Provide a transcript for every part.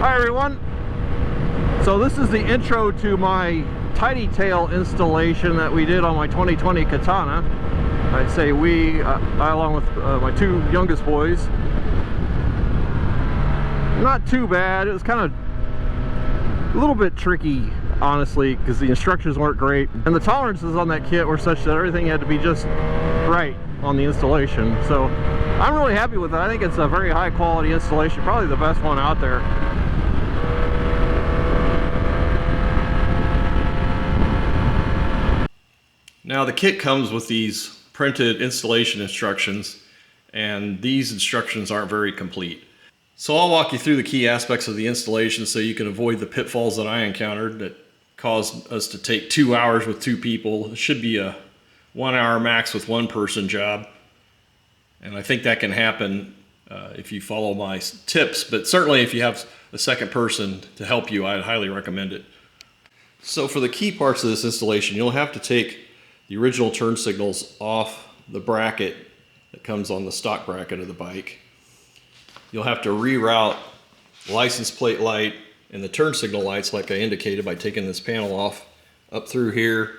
Hi everyone. So this is the intro to my tidy tail installation that we did on my 2020 Katana. I'd say I along with my two youngest boys. Not too bad. It was kind of a little bit tricky, honestly, because the instructions weren't great, and the tolerances on that kit were such that everything had to be just right on the installation. So I'm really happy with it. I think it's a very high quality installation, probably the best one out there. Now the kit comes with these printed installation instructions, and these instructions aren't very complete. So I'll walk you through the key aspects of the installation so you can avoid the pitfalls that I encountered that caused us to take 2 hours with 2 people. It should be a 1 hour max with 1 person job. And I think that can happen if you follow my tips, but certainly if you have a second person to help you, I'd highly recommend it. So for the key parts of this installation, you'll have to take the original turn signals off the bracket that comes on the stock bracket of the bike. You'll have to reroute the license plate light and the turn signal lights like I indicated by taking this panel off up through here.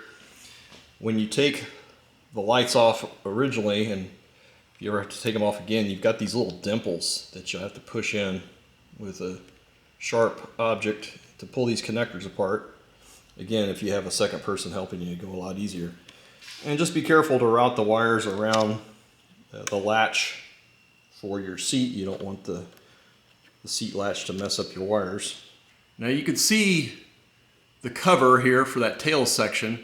When you take the lights off originally, and if you ever have to take them off again, you've got these little dimples that you have to push in with a sharp object to pull these connectors apart. Again, if you have a second person helping you, it'll go a lot easier. And just be careful to route the wires around the latch for your seat. You don't want the seat latch to mess up your wires. Now you can see the cover here for that tail section.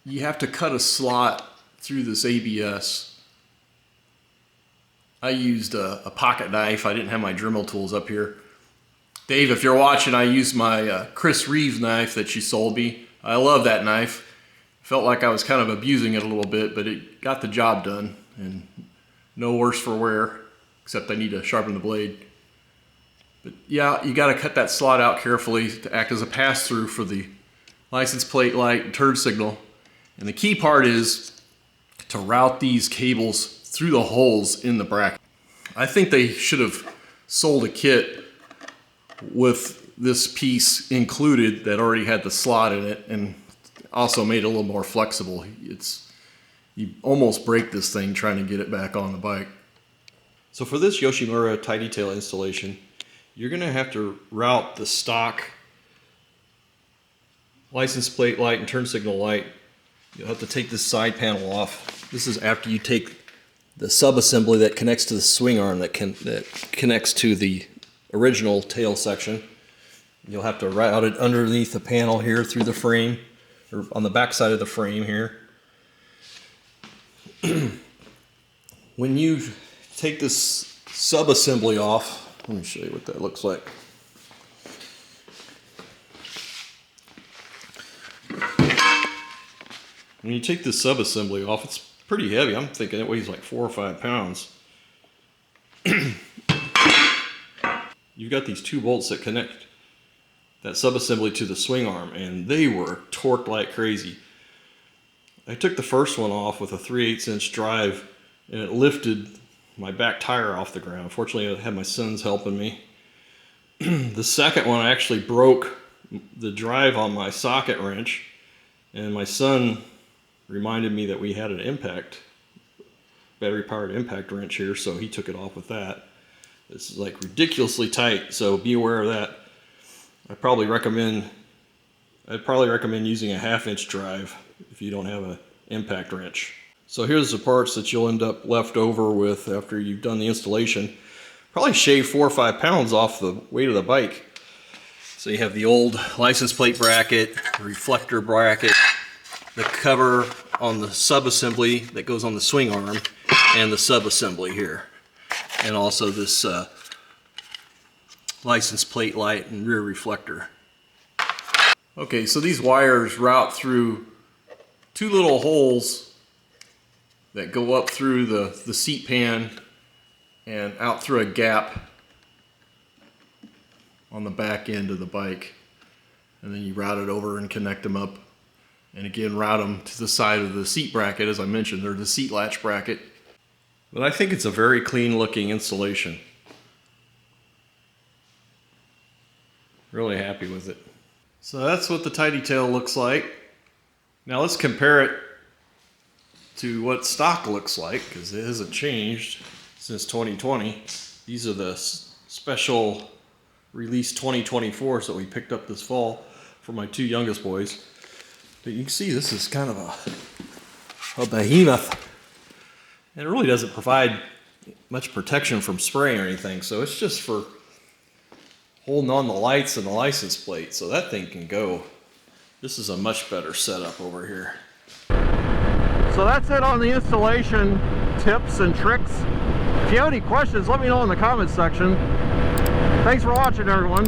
You have to cut a slot through this ABS. I used a pocket knife. I didn't have my Dremel tools up here. Dave, if you're watching, I used my Chris Reeves knife that she sold me. I love that knife. Felt like I was kind of abusing it a little bit, but it got the job done, and no worse for wear, except I need to sharpen the blade. But yeah, you got to cut that slot out carefully to act as a pass-through for the license plate light and turn signal. And the key part is to route these cables through the holes in the bracket. I think they should have sold a kit with this piece included that already had the slot in it, and also made it a little more flexible. You almost break this thing trying to get it back on the bike. So for this Yoshimura tidy tail installation, you're going to have to route the stock license plate light and turn signal light. You'll have to take this side panel off. This is after you take the sub-assembly that connects to the swing arm that connects to the original tail section. You'll have to route it underneath the panel here through the frame, or on the back side of the frame here. When you take this sub-assembly off, let me show you what that looks like. When you take this sub-assembly off, it's pretty heavy. I'm thinking it weighs like 4 or 5 pounds. You've got these 2 bolts that connect that sub-assembly to the swing arm, and they were torqued like crazy. I took the first one off with a 3/8 inch drive, and it lifted my back tire off the ground. Fortunately, I had my sons helping me. The second one, I actually broke the drive on my socket wrench, and my son reminded me that we had an battery powered impact wrench here, so he took it off with that. It's like ridiculously tight, so be aware of that. I'd probably recommend using a 1/2 inch drive if you don't have an impact wrench. So here's the parts that you'll end up left over with after you've done the installation. Probably shave 4 or 5 pounds off the weight of the bike. So you have the old license plate bracket, the reflector bracket, the cover on the sub-assembly that goes on the swing arm, and the sub-assembly here. And also this license plate light and rear reflector. Okay, so these wires route through 2 little holes that go up through the seat pan and out through a gap on the back end of the bike. And then you route it over and connect them up. And again, route them to the side of the seat bracket, as I mentioned, or the seat latch bracket. But I think it's a very clean looking installation. Really happy with it. So that's what the Tidy Tail looks like. Now let's compare it to what stock looks like, because it hasn't changed since 2020. These are the special release 2024s that we picked up this fall for my two youngest boys. But you can see this is kind of a behemoth. And it really doesn't provide much protection from spray or anything, so it's just for holding on the lights and the license plate, so that thing can go. This is a much better setup over here. So that's it on the installation tips and tricks. If you have any questions, let me know in the comments section. Thanks for watching, everyone.